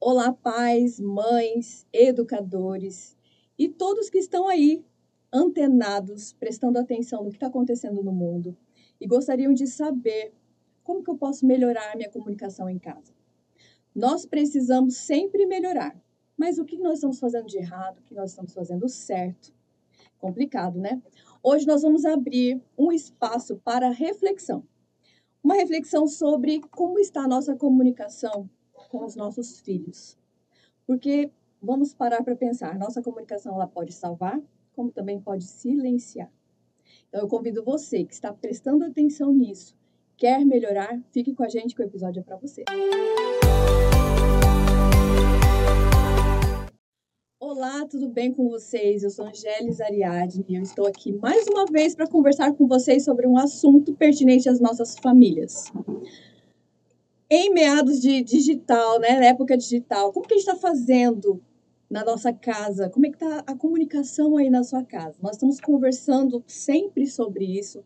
Olá, pais, mães, educadores e todos que estão aí antenados, prestando atenção no que está acontecendo no mundo e gostariam de saber como que eu posso melhorar minha comunicação em casa. Nós precisamos sempre melhorar, mas o que nós estamos fazendo de errado, o que nós estamos fazendo certo? Complicado, né? Hoje nós vamos abrir um espaço para reflexão. Uma reflexão sobre como está a nossa comunicação com os nossos filhos. Porque vamos parar para pensar, nossa comunicação ela pode salvar, como também pode silenciar. Então eu convido você que está prestando atenção nisso, quer melhorar, fique com a gente que o episódio é para você. Olá, tudo bem com vocês? Eu sou Angélis Ariadne e eu estou aqui mais uma vez para conversar com vocês sobre um assunto pertinente às nossas famílias. Em meados de digital, né, na época digital, como que a gente está fazendo na nossa casa? Como é que está a comunicação aí na sua casa? Nós estamos conversando sempre sobre isso,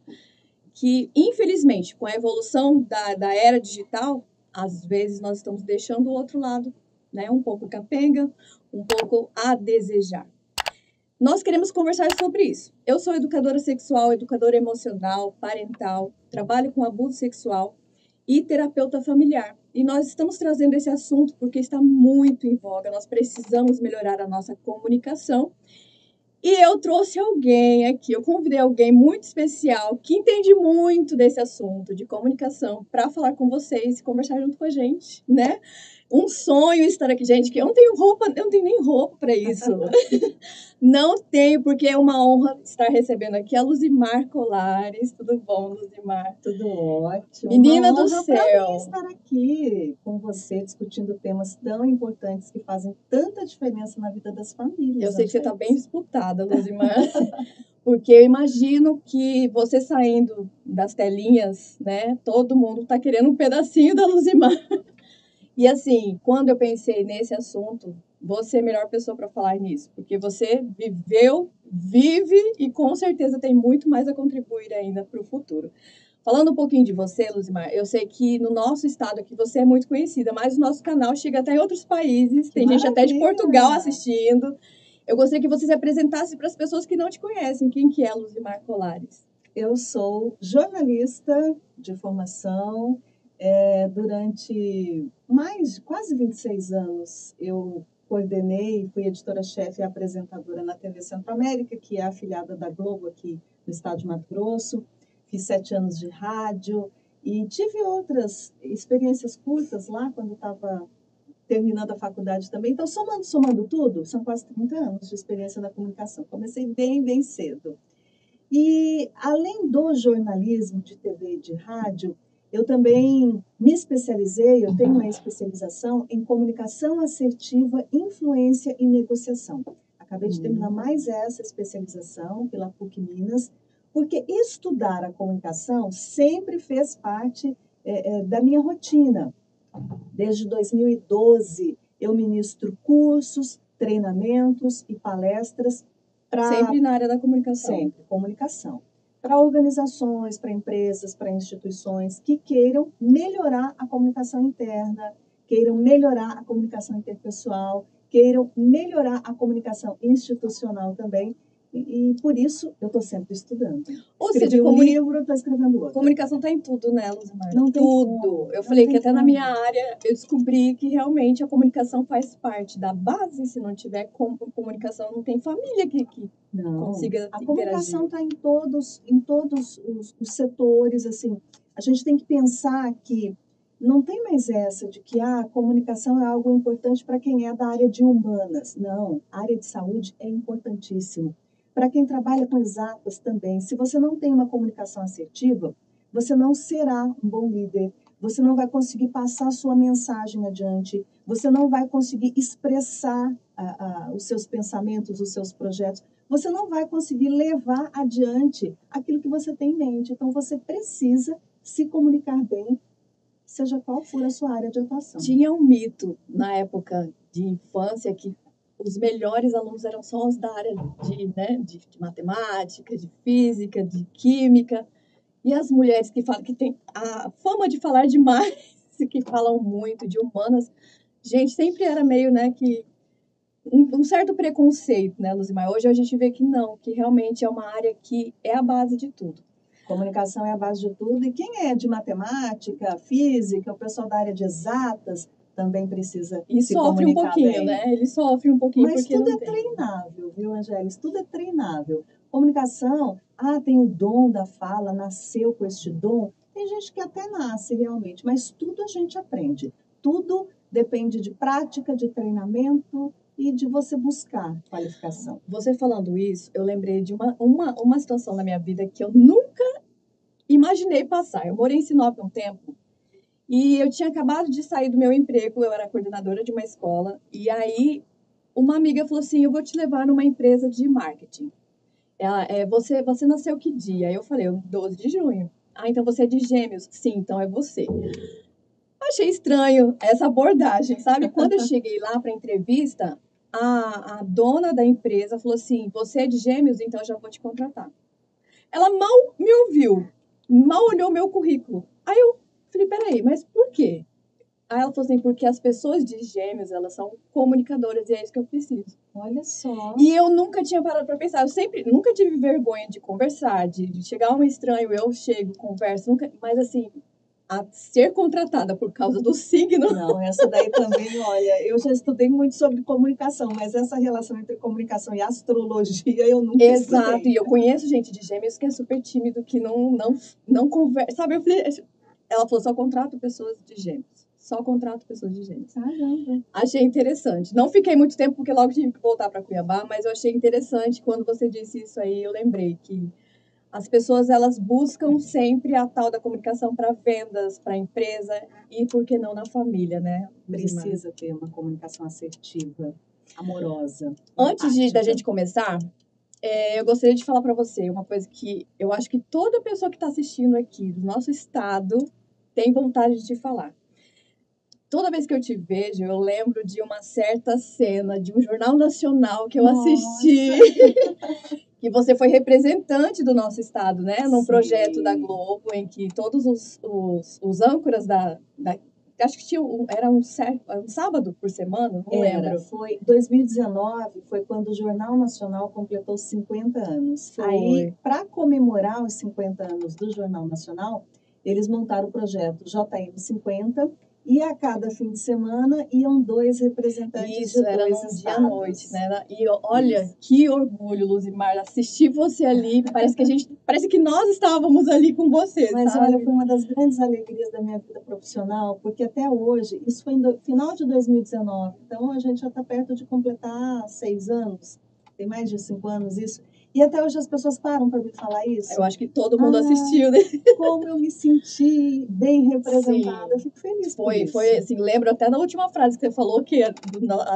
que infelizmente, com a evolução da era digital, às vezes nós estamos deixando o outro lado, né, um pouco capenga, um pouco a desejar. Nós queremos conversar sobre isso. Eu sou educadora sexual, educadora emocional, parental, trabalho com abuso sexual e terapeuta familiar. E nós estamos trazendo esse assunto porque está muito em voga. Nós precisamos melhorar a nossa comunicação. E eu trouxe alguém aqui, eu convidei alguém muito especial que entende muito desse assunto de comunicação para falar com vocês e conversar junto com a gente, né? Um sonho estar aqui, gente, que eu não tenho roupa, eu não tenho nem roupa para isso. Não tenho, porque é uma honra estar recebendo aqui a Luzimar Colares. Tudo bom, Luzimar? Tudo ótimo. Menina Uma do honra para céu. mim estar aqui com você, discutindo temas tão importantes que fazem tanta diferença na vida das famílias. Eu sei que você está bem disputada, Luzimar, porque eu imagino que você saindo das telinhas, né? Todo mundo está querendo um pedacinho da Luzimar. E assim, quando eu pensei nesse assunto, você é a melhor pessoa para falar nisso, porque você viveu, vive e com certeza tem muito mais a contribuir ainda para o futuro. Falando um pouquinho de você, Luzimar, eu sei que no nosso estado aqui você é muito conhecida, mas o nosso canal chega até em outros países, tem gente até de Portugal assistindo. Eu gostaria que você se apresentasse para as pessoas que não te conhecem. Quem que é Luzimar Colares? Eu sou jornalista de formação. Durante quase 26 anos, eu coordenei, fui editora-chefe e apresentadora na TV Centro-América, que é afiliada da Globo aqui no estado de Mato Grosso. Fiz 7 anos de rádio e tive outras experiências curtas lá quando estava terminando a faculdade também. Então, somando tudo, são quase 30 anos de experiência na comunicação. Comecei bem cedo. E, além do jornalismo de TV e de rádio, eu também me especializei, eu tenho uma especialização em comunicação assertiva, influência e negociação. Acabei de terminar mais essa especialização pela PUC Minas, porque estudar a comunicação sempre fez parte da minha rotina. Desde 2012, eu ministro cursos, treinamentos e palestras Sempre na área da comunicação. Sempre, comunicação. Para organizações, para empresas, para instituições que queiram melhorar a comunicação interna, queiram melhorar a comunicação interpessoal, queiram melhorar a comunicação institucional também. E por isso eu estou sempre estudando. Ou seja, livro, estou escrevendo outro. Comunicação está em tudo, né, Luzimar? Não tem tudo. Como. Eu falei que até na minha área eu descobri que realmente a comunicação faz parte da base. Se não tiver comunicação, não tem família que consiga interagir. A comunicação está em todos os setores. Assim, a gente tem que pensar que não tem mais essa de que a comunicação é algo importante para quem é da área de humanas. Não, a área de saúde é importantíssimo. Para quem trabalha com exatas também. Se você não tem uma comunicação assertiva, você não será um bom líder, você não vai conseguir passar a sua mensagem adiante, você não vai conseguir expressar os seus pensamentos, os seus projetos, você não vai conseguir levar adiante aquilo que você tem em mente. Então, você precisa se comunicar bem, seja qual for a sua área de atuação. Tinha um mito na época de infância que os melhores alunos eram só os da área de matemática, de física, de química. E as mulheres que falam que têm a fama de falar demais, que falam muito de humanas, Gente, sempre era meio, né, que um certo preconceito, né, Luzimar? Hoje a gente vê que não, que realmente é uma área que é a base de tudo. Comunicação é a base de tudo. E quem é de matemática, física, o pessoal da área de exatas também precisa E se sofre um comunicar pouquinho, bem. né? Ele sofre um pouquinho Mas porque tudo não é tem. treinável, viu, Angélis? Tudo é treinável. Comunicação, tem o dom da fala, nasceu com este dom. Tem gente que até nasce realmente, mas tudo a gente aprende. Tudo depende de prática, de treinamento e de você buscar qualificação. Você falando isso, eu lembrei de uma situação na minha vida que eu nunca imaginei passar. Eu morei em Sinop um tempo e eu tinha acabado de sair do meu emprego, eu era coordenadora de uma escola, e aí uma amiga falou assim: eu vou te levar numa empresa de marketing. Você nasceu que dia? Eu falei: 12 de junho. Ah, então você é de Gêmeos? Sim, então é você. Achei estranho essa abordagem, sabe? Quando eu cheguei lá para a entrevista, a dona da empresa falou assim: você é de Gêmeos, então eu já vou te contratar. Ela mal me ouviu, mal olhou meu currículo. Aí eu falei: peraí, mas por quê? Aí ela falou assim: porque as pessoas de Gêmeos, elas são comunicadoras e é isso que eu preciso. Olha só. E eu nunca tinha parado para pensar, nunca tive vergonha de conversar, de chegar um estranho, eu chego, converso, nunca, mas assim, a ser contratada por causa do signo. Não, essa daí também, olha, eu já estudei muito sobre comunicação, mas essa relação entre comunicação e astrologia eu nunca Exato, estudei. e eu conheço gente de Gêmeos que é super tímido, que não conversa, sabe? Eu falei, ela falou: só contrato pessoas de Gêmeos. Só contrato pessoas de Gêmeos. Caramba. Achei interessante. Não fiquei muito tempo, porque logo tive que voltar para Cuiabá, mas eu achei interessante quando você disse isso aí. Eu lembrei que as pessoas, elas buscam sempre a tal da comunicação para vendas, para empresa e, por que não, na família, né? Precisa ter uma comunicação assertiva, amorosa, Antes da empática. gente começar, eu gostaria de falar para você uma coisa que eu acho que toda pessoa que está assistindo aqui do nosso estado tem vontade de te falar. Toda vez que eu te vejo, eu lembro de uma certa cena de um jornal nacional que eu assisti, que você foi representante do nosso estado, né? Num Sim. projeto da Globo, em que todos os âncoras acho que era um sábado por semana, não lembro. Foi 2019, foi quando o Jornal Nacional completou 50 anos. Foi. Aí, para comemorar os 50 anos do Jornal Nacional, eles montaram o projeto JM 50 e a cada fim de semana iam 2 representantes Isso, de era 2 num dia à estados. noite, né? E olha, que orgulho, Luzimar, assistir você ali. Parece que nós estávamos ali com você, Mas sabe? olha, foi uma das grandes alegrias da minha vida profissional, porque até hoje, isso foi no final de 2019, então a gente já está perto de completar 6 anos, tem mais de 5 anos isso, e até hoje as pessoas param para me falar isso. Eu acho que todo mundo assistiu, né? Como eu me senti bem representada, Sim. eu fico feliz por isso. Foi assim, lembro até da última frase que você falou, que é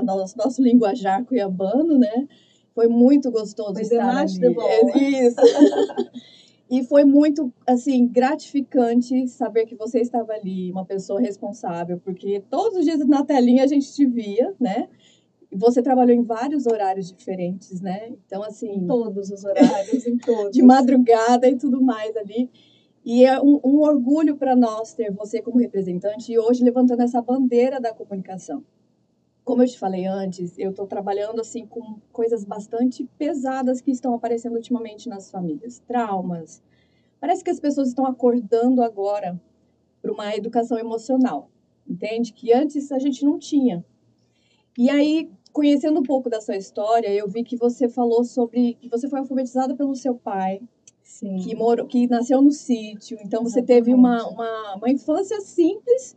nosso linguajar cuiabano, né? Foi muito gostoso Foi estar demais ali. de bom. Isso. E foi muito, assim, gratificante saber que você estava ali, uma pessoa responsável, porque todos os dias na telinha a gente te via, né? E você trabalhou em vários horários diferentes, né? Então, assim. Em todos os horários, em todos. De madrugada e tudo mais ali. E é um orgulho para nós ter você como representante e hoje levantando essa bandeira da comunicação. Como eu te falei antes, eu estou trabalhando assim com coisas bastante pesadas que estão aparecendo ultimamente nas famílias. Traumas. Parece que as pessoas estão acordando agora para uma educação emocional, entende? Que antes a gente não tinha. E aí, conhecendo um pouco da sua história, eu vi que você falou sobre que você foi alfabetizada pelo seu pai, Sim. que nasceu no sítio, então você Exatamente. teve uma infância simples,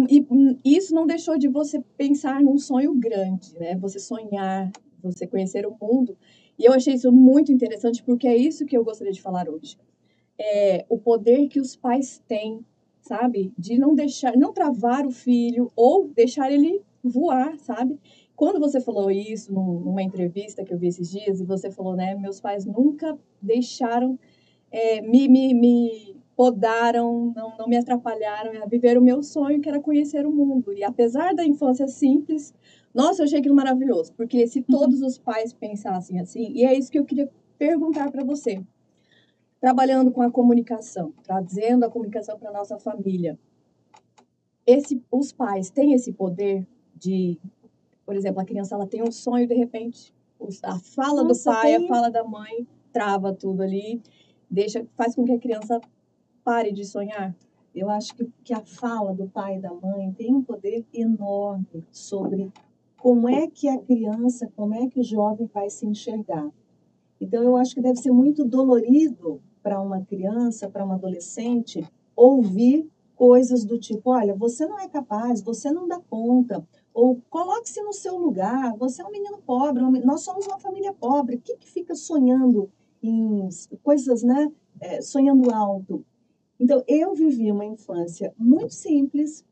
e isso não deixou de você pensar num sonho grande, né? Você sonhar, você conhecer o mundo. E eu achei isso muito interessante, porque é isso que eu gostaria de falar hoje. O poder que os pais têm, sabe? De não deixar, não travar o filho ou deixar ele voar, sabe? Quando você falou isso numa entrevista que eu vi esses dias, e você falou, né? Meus pais nunca deixaram, me podaram, não me atrapalharam a viver o meu sonho, que era conhecer o mundo. E apesar da infância simples, nossa, eu achei aquilo maravilhoso, porque se todos os pais pensassem assim, e é isso que eu queria perguntar para você. Trabalhando com a comunicação, trazendo a comunicação para a nossa família. Os pais têm esse poder de, por exemplo, a criança ela tem um sonho, de repente, a fala do Nossa, pai, a tem. fala da mãe, trava tudo ali, faz com que a criança pare de sonhar. Eu acho que a fala do pai e da mãe tem um poder enorme sobre como é que a criança, como é que o jovem vai se enxergar. Então, eu acho que deve ser muito dolorido para uma criança, para uma adolescente, ouvir coisas do tipo: olha, você não é capaz, você não dá conta, ou coloque-se no seu lugar, você é um menino pobre, nós somos uma família pobre, o que fica sonhando em coisas, né? Sonhando alto. Então, eu vivi uma infância muito simples,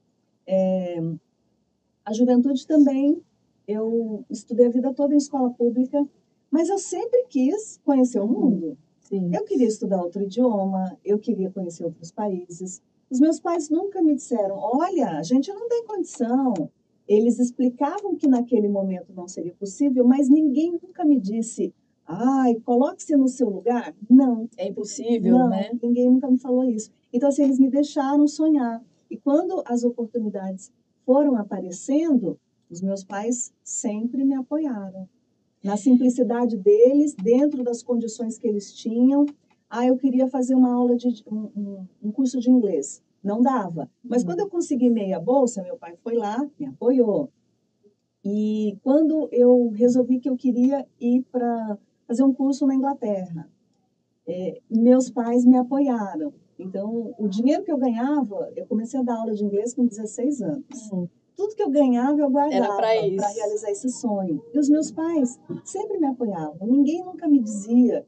a juventude também. Eu estudei a vida toda em escola pública, mas eu sempre quis conhecer o mundo. Sim. Eu queria estudar outro idioma, eu queria conhecer outros países. Os meus pais nunca me disseram: olha, a gente não tem condição. Eles explicavam que naquele momento não seria possível, mas ninguém nunca me disse: ai, coloque-se no seu lugar. Não, É impossível, não, né? ninguém nunca me falou isso. Então, assim, eles me deixaram sonhar. E quando as oportunidades foram aparecendo, os meus pais sempre me apoiaram. Na simplicidade deles, dentro das condições que eles tinham. Ah, eu queria fazer uma aula de um curso de inglês. Não dava. Mas quando eu consegui meia bolsa, meu pai foi lá, me apoiou. E quando eu resolvi que eu queria ir para fazer um curso na Inglaterra, meus pais me apoiaram. Então, o dinheiro que eu ganhava, eu comecei a dar aula de inglês com 16 anos. Tudo que eu ganhava, eu Era guardava para isso. para realizar esse sonho. E os meus pais sempre me apoiavam. Ninguém nunca me dizia: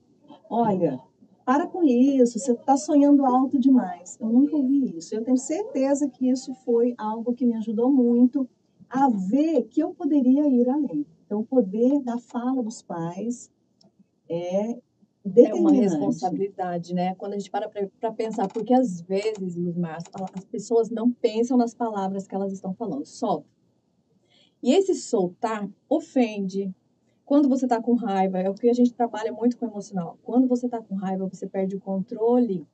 olha, para com isso, você está sonhando alto demais. Eu nunca ouvi isso. Eu tenho certeza que isso foi algo que me ajudou muito a ver que eu poderia ir além. Então, o poder da fala dos pais é É uma determinante. responsabilidade, né? Quando a gente para pensar, porque às vezes, Luzmar, as pessoas não pensam nas palavras que elas estão falando, soltam. E esse soltar ofende. Quando você está com raiva, é o que a gente trabalha muito com o emocional. Quando você está com raiva, você perde o controle.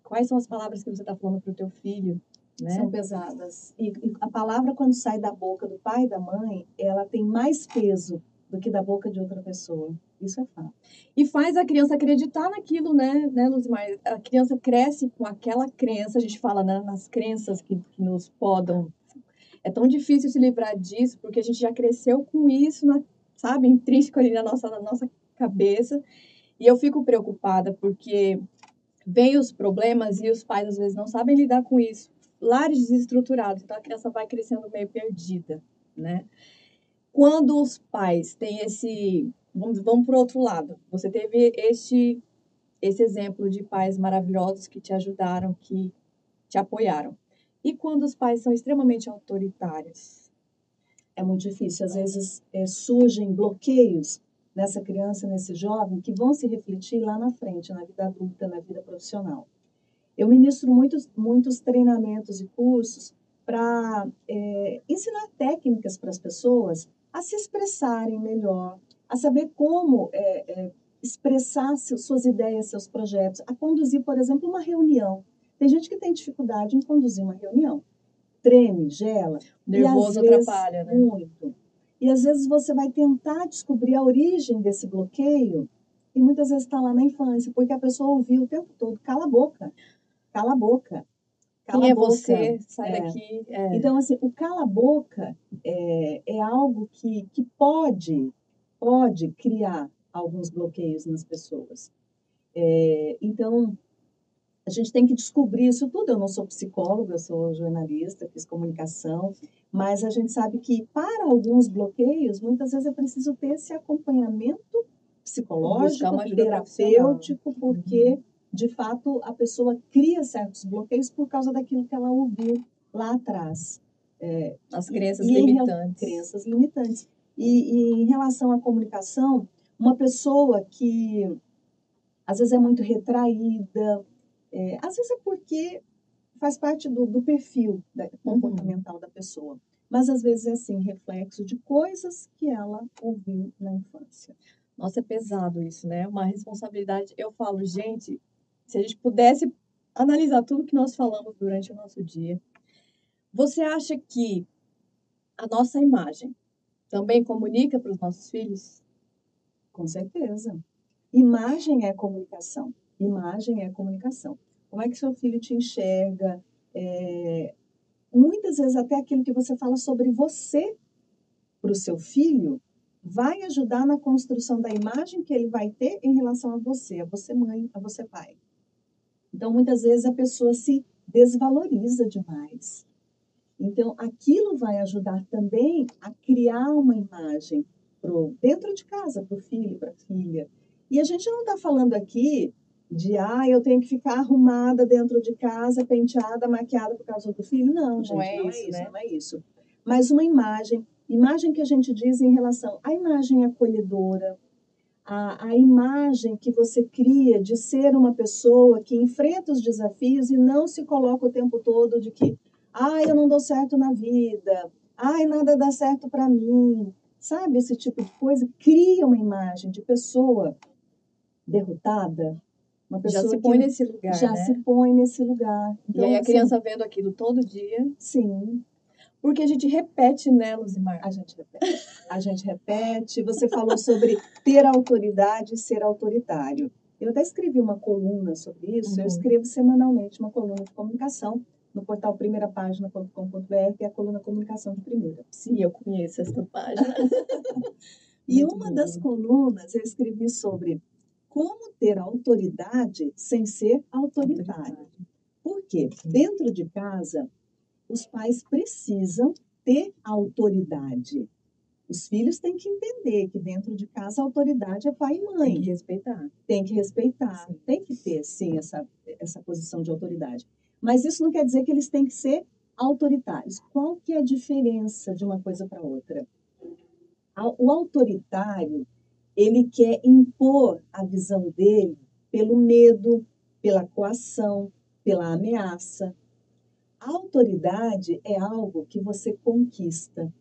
Quais são as palavras que você está falando para o teu filho, né? São pesadas. E a palavra, quando sai da boca do pai e da mãe, ela tem mais peso do que da boca de outra pessoa. Isso é fato. E faz a criança acreditar naquilo, né, Luzmar? A criança cresce com aquela crença, a gente fala, né, nas crenças que nos podam. É tão difícil se livrar disso, porque a gente já cresceu com isso, sabe, intrínseco ali na nossa cabeça. E eu fico preocupada, porque vem os problemas e os pais, às vezes, não sabem lidar com isso. Lares desestruturados, então a criança vai crescendo meio perdida, né? Quando os pais têm esse... Vamos para o outro lado. Você teve esse exemplo de pais maravilhosos que te ajudaram, que te apoiaram. E quando os pais são extremamente autoritários? É muito difícil. Às vezes surgem bloqueios nessa criança, nesse jovem, que vão se refletir lá na frente, na vida adulta, na vida profissional. Eu ministro muitos treinamentos e cursos para ensinar técnicas para as pessoas a se expressarem melhor, a saber como expressar suas ideias, seus projetos, a conduzir, por exemplo, uma reunião. Tem gente que tem dificuldade em conduzir uma reunião. Treme, gela. Nervoso e às vezes, atrapalha, né? muito. E às vezes você vai tentar descobrir a origem desse bloqueio e muitas vezes está lá na infância, porque a pessoa ouviu o tempo todo: cala a boca, cala a boca, cala Quem a é boca. você? Sai daqui. Então, assim, o cala a boca é algo que pode criar alguns bloqueios nas pessoas. Então, a gente tem que descobrir isso tudo. Eu não sou psicóloga, eu sou jornalista, fiz comunicação, mas a gente sabe que para alguns bloqueios, muitas vezes é preciso ter esse acompanhamento Buscar psicológico, uma ajuda terapêutico, porque, de fato, a pessoa cria certos bloqueios por causa daquilo que ela ouviu lá atrás. As crenças Em limitantes. crenças limitantes. E em relação à comunicação, uma pessoa que às vezes é muito retraída, às vezes é porque faz parte do perfil comportamental da pessoa. Mas às vezes é assim, reflexo de coisas que ela ouviu na infância. Nossa, é pesado isso, né? Uma responsabilidade. Eu falo, gente, se a gente pudesse analisar tudo que nós falamos durante o nosso dia, você acha que a nossa imagem também comunica para os nossos filhos? Com certeza. Imagem é comunicação. Imagem é comunicação. Como é que seu filho te enxerga? Muitas vezes até aquilo que você fala sobre você para o seu filho vai ajudar na construção da imagem que ele vai ter em relação a você mãe, a você pai. Então, muitas vezes a pessoa se desvaloriza demais. Então, aquilo vai ajudar também a criar uma imagem dentro de casa, para o filho, para a filha. E a gente não está falando aqui de, eu tenho que ficar arrumada dentro de casa, penteada, maquiada por causa do filho. Não, gente, não é isso, né? não é isso. Mas uma imagem que a gente diz em relação à imagem acolhedora, a imagem que você cria de ser uma pessoa que enfrenta os desafios e não se coloca o tempo todo de que, eu não dou certo na vida, nada dá certo para mim. Sabe, esse tipo de coisa cria uma imagem de pessoa derrotada, uma pessoa já se põe nesse lugar, já né? se põe nesse lugar. Então, e aí a criança vendo aquilo todo dia. Sim. Porque a gente repete, né, Luzimar? A gente repete. A gente repete. Você falou sobre ter autoridade e ser autoritário. Eu até escrevi uma coluna sobre isso. Eu escrevo semanalmente uma coluna de comunicação no portal primeirapagina.com.br, que é a coluna Comunicação de Primeira. Sim, eu conheço essa página. E uma das colunas eu escrevi sobre como ter autoridade sem ser autoritário. Por quê? Dentro de casa, os pais precisam ter autoridade. Os filhos têm que entender que dentro de casa a autoridade é pai e mãe. Tem que respeitar. Tem que respeitar. Sim. Tem que ter, sim, essa posição de autoridade. Mas isso não quer dizer que eles têm que ser autoritários. Qual que é a diferença de uma coisa para outra? O autoritário, ele quer impor a visão dele pelo medo, pela coação, pela ameaça. A autoridade é algo que você conquista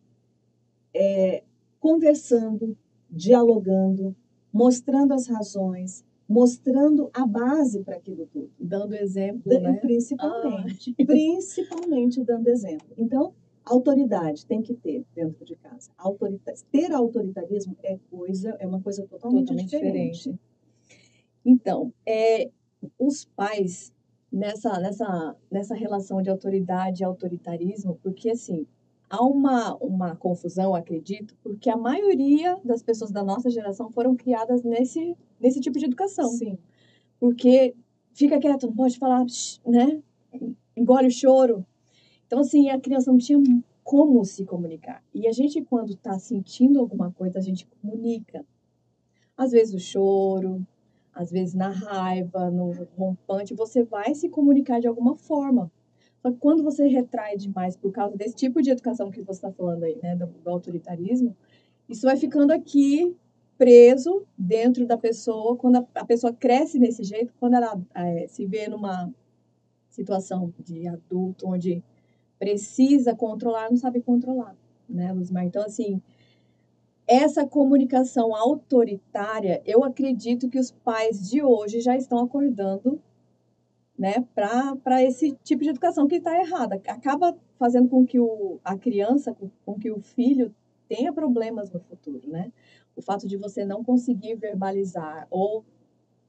conversando, dialogando, mostrando as razões, mostrando a base para aquilo tudo. Dando exemplo, né? Principalmente dando exemplo. Então, autoridade tem que ter dentro de casa. Ter autoritarismo é uma coisa totalmente diferente. Então, os pais, nessa relação de autoridade e autoritarismo, porque assim, há uma confusão, acredito, porque a maioria das pessoas da nossa geração foram criadas nesse tipo de educação. Sim. Porque fica quieto, não pode falar, né? Engole o choro. Então, assim, a criança não tinha como se comunicar. E a gente, quando está sentindo alguma coisa, a gente comunica. Às vezes o choro, às vezes na raiva, no rompante, você vai se comunicar de alguma forma. Só que quando você retrai demais por causa desse tipo de educação que você está falando aí, né, do autoritarismo, isso vai ficando aqui preso dentro da pessoa. Quando a pessoa cresce desse jeito, quando ela se vê numa situação de adulto, onde precisa controlar, não sabe controlar, né, Luzmar? Então, assim, essa comunicação autoritária, eu acredito que os pais de hoje já estão acordando, né, para esse tipo de educação que está errada. Acaba fazendo com que a criança, com que o filho tenha problemas no futuro, né? O fato de você não conseguir verbalizar ou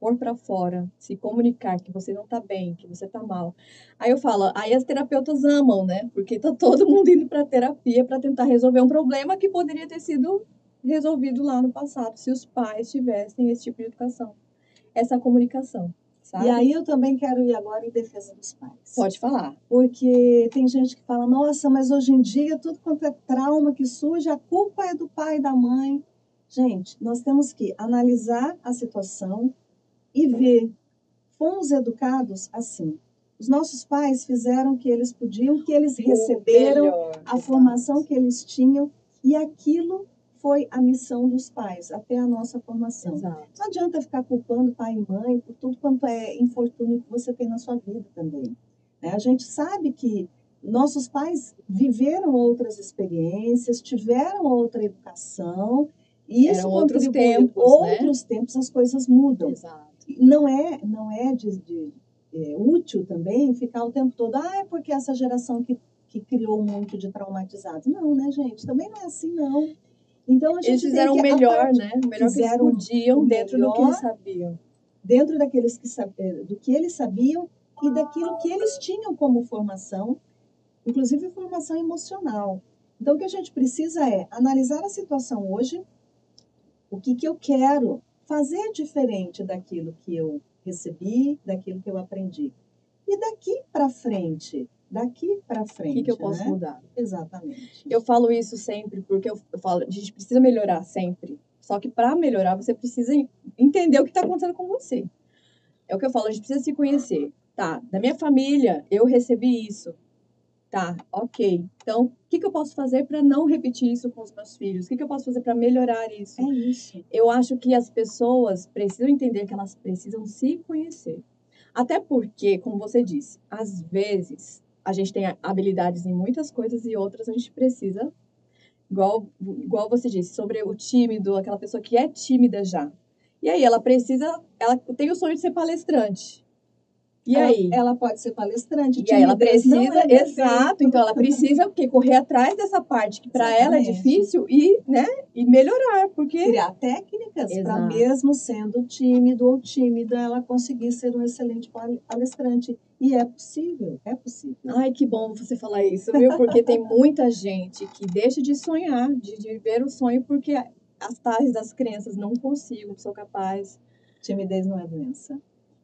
pôr para fora, se comunicar que você não está bem, que você está mal. Aí eu falo, aí as terapeutas amam, né? Porque tá todo mundo indo para terapia para tentar resolver um problema que poderia ter sido resolvido lá no passado, se os pais tivessem esse tipo de educação, essa comunicação, sabe? E aí eu também quero ir agora em defesa dos pais. Pode falar. Porque tem gente que fala, nossa, mas hoje em dia tudo quanto é trauma que surge, a culpa é do pai e da mãe. Gente, nós temos que analisar a situação e ver, fomos educados assim. Os nossos pais fizeram o que eles podiam, que eles receberam, a formação que eles tinham, e aquilo foi a missão dos pais, até a nossa formação. Exato. Não adianta ficar culpando pai e mãe por tudo quanto é infortúnio que você tem na sua vida também. Né? A gente sabe que nossos pais viveram outras experiências, tiveram outra educação, e isso outros tempos, outros tempos as coisas mudam. Exato. Não é útil também ficar o tempo todo, é porque essa geração que que criou muito de traumatizados. Não, né, gente? Também não é assim, não. Então, a gente Eles fizeram o melhor, né? O melhor que eles fizeram podiam o dentro do que eles melhor sabiam. dentro do que eles sabiam e daquilo que eles tinham como formação, inclusive formação emocional. Então, o que a gente precisa é analisar a situação hoje, o que eu quero fazer diferente daquilo que eu recebi, daquilo que eu aprendi. E daqui para frente, O que eu posso né? mudar? Exatamente. Eu falo isso sempre porque eu falo, a gente precisa melhorar sempre. Só que para melhorar, você precisa entender o que está acontecendo com você. É o que eu falo, a gente precisa se conhecer. Tá, da minha família, eu recebi isso. Tá, ok. Então, o que eu posso fazer para não repetir isso com os meus filhos? O que eu posso fazer para melhorar isso? É isso. Eu acho que as pessoas precisam entender que elas precisam se conhecer. Até porque, como você disse, às vezes a gente tem habilidades em muitas coisas e outras a gente precisa, igual você disse, sobre o tímido, aquela pessoa que é tímida já. E aí ela tem o sonho de ser palestrante. E aí? Ela pode ser palestrante, E aí ela timidez não precisa, é exato, defeito. então ela precisa o quê? Correr atrás dessa parte que para ela é Exatamente. difícil e, né, e melhorar, porque Criar técnicas para Exato. mesmo sendo tímido ou tímida, ela conseguir ser um excelente palestrante. E é possível, é possível. Ai, que bom você falar isso, viu? Porque tem muita gente que deixa de sonhar, de ver o sonho, porque as tais das crenças não consigo, não sou capaz. Timidez não é doença.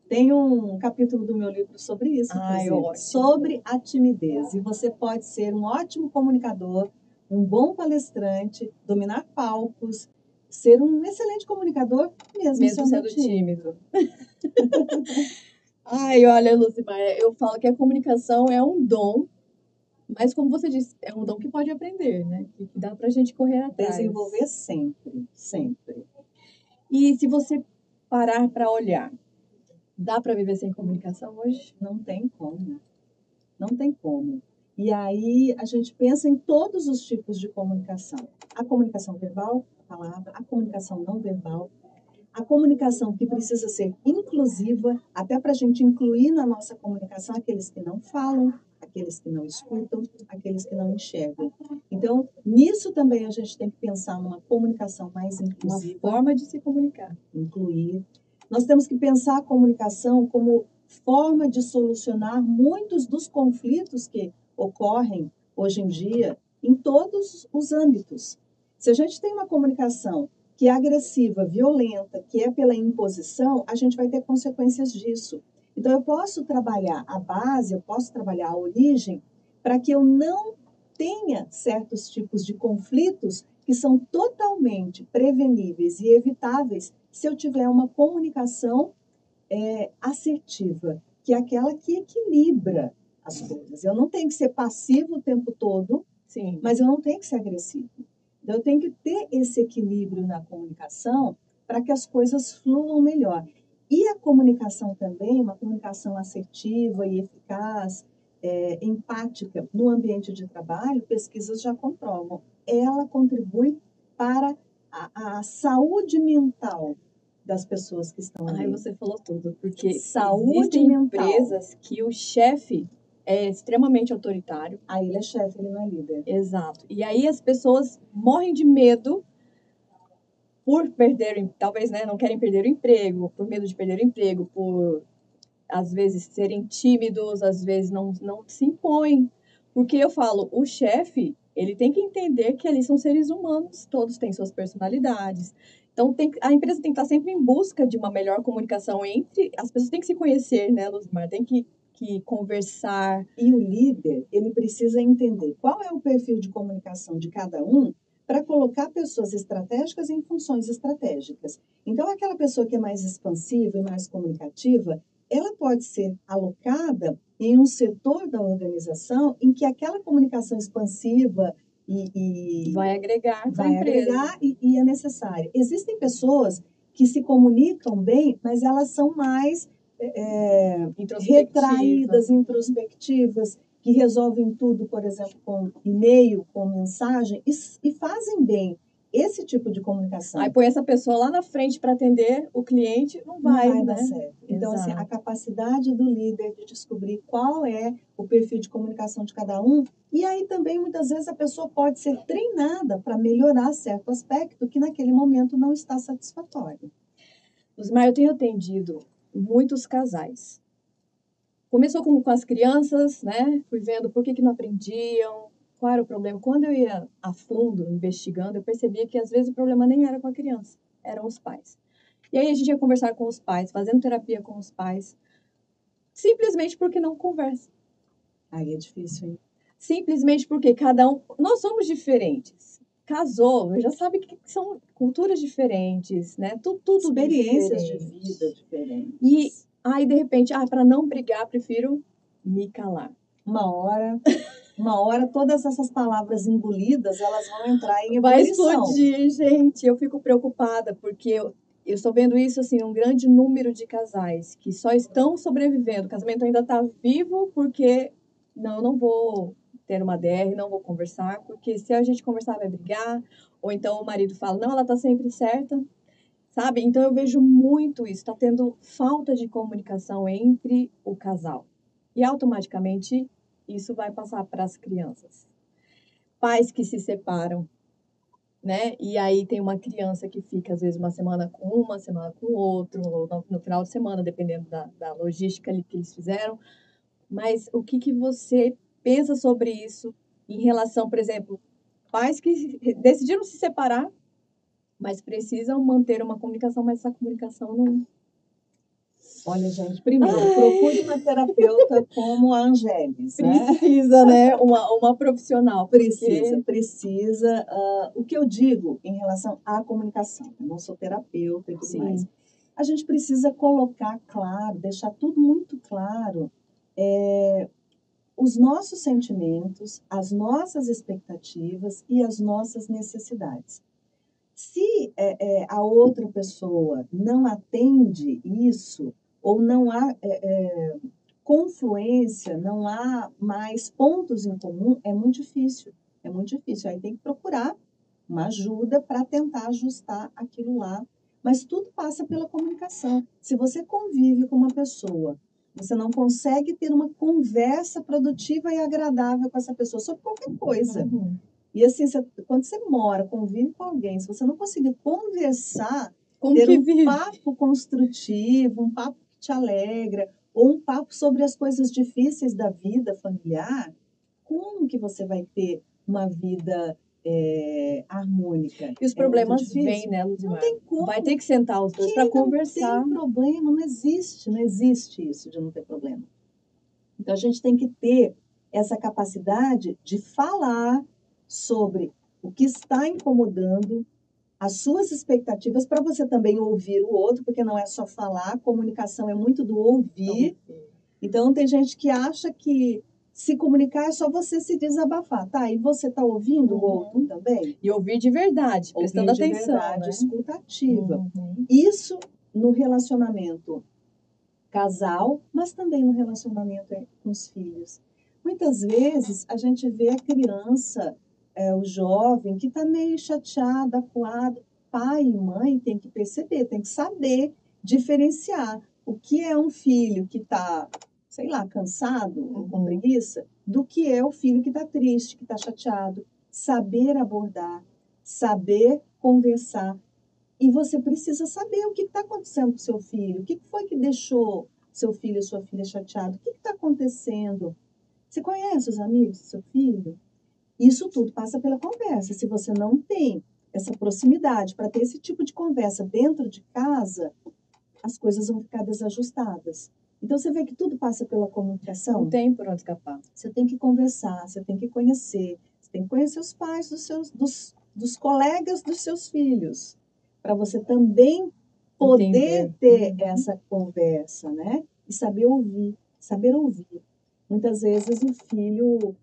Tem um capítulo do meu livro sobre isso, Ai, inclusive, ótimo. sobre a timidez. E você pode ser um ótimo comunicador, um bom palestrante, dominar palcos, ser um excelente comunicador, mesmo sendo tímido. Ai, olha, Lucimar, eu falo que a comunicação é um dom, mas como você disse, é um dom que pode aprender, né? Que dá pra gente correr atrás. Desenvolver sempre, sempre. E se você parar para olhar, dá para viver sem comunicação hoje? Não tem como. Não tem como. E aí a gente pensa em todos os tipos de comunicação. A comunicação verbal, a palavra, a comunicação não verbal, a comunicação que precisa ser inclusiva, até para a gente incluir na nossa comunicação aqueles que não falam, aqueles que não escutam, aqueles que não enxergam. Então, nisso também a gente tem que pensar numa comunicação mais inclusiva. Uma forma de se comunicar. Incluir. Nós temos que pensar a comunicação como forma de solucionar muitos dos conflitos que ocorrem hoje em dia em todos os âmbitos. Se a gente tem uma comunicação que é agressiva, violenta, que é pela imposição, a gente vai ter consequências disso. Então, eu posso trabalhar a base, eu posso trabalhar a origem, para que eu não tenha certos tipos de conflitos que são totalmente preveníveis e evitáveis se eu tiver uma comunicação assertiva, que é aquela que equilibra as coisas. Eu não tenho que ser passivo o tempo todo, Sim. mas eu não tenho que ser agressivo. Então, eu tenho que ter esse equilíbrio na comunicação para que as coisas fluam melhor. E a comunicação também, uma comunicação assertiva e eficaz, empática no ambiente de trabalho, pesquisas já comprovam. Ela contribui para a saúde mental das pessoas que estão ali. Ai, você falou tudo, porque Saúde existem mental. empresas que o chefe é extremamente autoritário. Aí ele é chefe, ele não é líder. Exato. E aí as pessoas morrem de medo por perder, talvez, né, não querem perder o emprego, por medo de perder o emprego, por às vezes serem tímidos, às vezes não se impõem. Porque eu falo, o chefe, ele tem que entender que ali são seres humanos, todos têm suas personalidades. Então, a empresa tem que estar sempre em busca de uma melhor comunicação entre... As pessoas têm que se conhecer, né, Luzmar? Tem que conversar. E o líder, ele precisa entender qual é o perfil de comunicação de cada um para colocar pessoas estratégicas em funções estratégicas. Então, aquela pessoa que é mais expansiva e mais comunicativa, ela pode ser alocada em um setor da organização em que aquela comunicação expansiva vai agregar e é necessária. Existem pessoas que se comunicam bem, mas elas são mais retraídas, introspectivas, que resolvem tudo, por exemplo, com e-mail, com mensagem, e fazem bem esse tipo de comunicação Aí põe essa pessoa lá na frente para atender o cliente, não não vai, vai dar né? certo. Então, assim, a Exato. capacidade do líder de descobrir qual é o perfil de comunicação de cada um, e aí também, muitas vezes, a pessoa pode ser treinada para melhorar certo aspecto que naquele momento não está satisfatório. Luzmar, eu tenho atendido muitos casais. Começou com as crianças, né? Fui vendo por que não aprendiam, qual era o problema. Quando eu ia a fundo, investigando, eu percebia que às vezes o problema nem era com a criança, eram os pais. E aí a gente ia conversar com os pais, fazendo terapia com os pais, simplesmente porque não conversa. Aí é difícil, hein? Simplesmente porque cada um. Nós somos diferentes. Casou, já sabe que são culturas diferentes, né? Tudo Experiências de diferente. vida diferentes. E aí, de repente, para não brigar, prefiro me calar. Uma hora, todas essas palavras engolidas, elas vão entrar em Vai ebulição. explodir, gente. Eu fico preocupada, porque eu estou vendo isso, assim, um grande número de casais que só estão sobrevivendo. O casamento ainda está vivo porque, não, eu não vou ter uma DR, não vou conversar, porque se a gente conversar vai brigar, ou então o marido fala, não, ela está sempre certa, sabe? Então eu vejo muito isso, está tendo falta de comunicação entre o casal. E automaticamente isso vai passar para as crianças. Pais que se separam, né? E aí tem uma criança que fica, às vezes, uma semana com o outro, ou no final de semana, dependendo da logística ali que eles fizeram. Mas o que você pensa sobre isso em relação, por exemplo, pais que decidiram se separar, mas precisam manter uma comunicação, mas essa comunicação não. Olha, gente, primeiro, procure uma terapeuta como a Angeles, né? Precisa, né? Uma profissional. Precisa, Porque... precisa. O que eu digo em relação à comunicação, eu não sou terapeuta e tudo Sim. mais. A gente precisa colocar claro, deixar tudo muito claro, os nossos sentimentos, as nossas expectativas e as nossas necessidades. Se a outra pessoa não atende isso, ou não há confluência, não há mais pontos em comum, é muito difícil. É muito difícil. Aí tem que procurar uma ajuda para tentar ajustar aquilo lá. Mas tudo passa pela comunicação. Se você convive com uma pessoa, você não consegue ter uma conversa produtiva e agradável com essa pessoa sobre qualquer coisa. Uhum. E assim, quando você mora, convive com alguém, se você não conseguir conversar, Como ter que um vive? papo construtivo, um papo que te alegra, ou um papo sobre as coisas difíceis da vida familiar, como que você vai ter uma vida harmônica? E os É muito problemas vêm, difícil. né, Não Luzmar? tem como. Vai ter que sentar os dois Quem para não conversar. tem problema, não existe, não existe isso de não ter problema. Então a gente tem que ter essa capacidade de falar sobre o que está incomodando, as suas expectativas, para você também ouvir o outro, porque não é só falar, comunicação é muito do ouvir. Então, tem gente que acha que se comunicar é só você se desabafar, tá? E você está ouvindo o outro também? E ouvir de verdade, prestando Ouvir de atenção, verdade, né? escuta ativa. Uhum. Isso no relacionamento casal, mas também no relacionamento com os filhos. Muitas vezes a gente vê a criança, o jovem, que está meio chateado, acuado. Pai e mãe tem que perceber, tem que saber diferenciar o que é um filho que está, sei lá, cansado, com preguiça, do que é o filho que está triste, que está chateado. Saber abordar, saber conversar. E você precisa saber o que está acontecendo com seu filho. O que foi que deixou seu filho ou sua filha chateado? O que está acontecendo? Você conhece os amigos do seu filho? Isso tudo passa pela conversa. Se você não tem essa proximidade para ter esse tipo de conversa dentro de casa, as coisas vão ficar desajustadas. Então, você vê que tudo passa pela comunicação. Não tem por onde escapar. Você tem que conversar, você tem que conhecer. Você tem que conhecer os pais dos colegas dos seus filhos, para você também poder ter essa conversa, né? E saber ouvir, saber ouvir. Muitas vezes o filho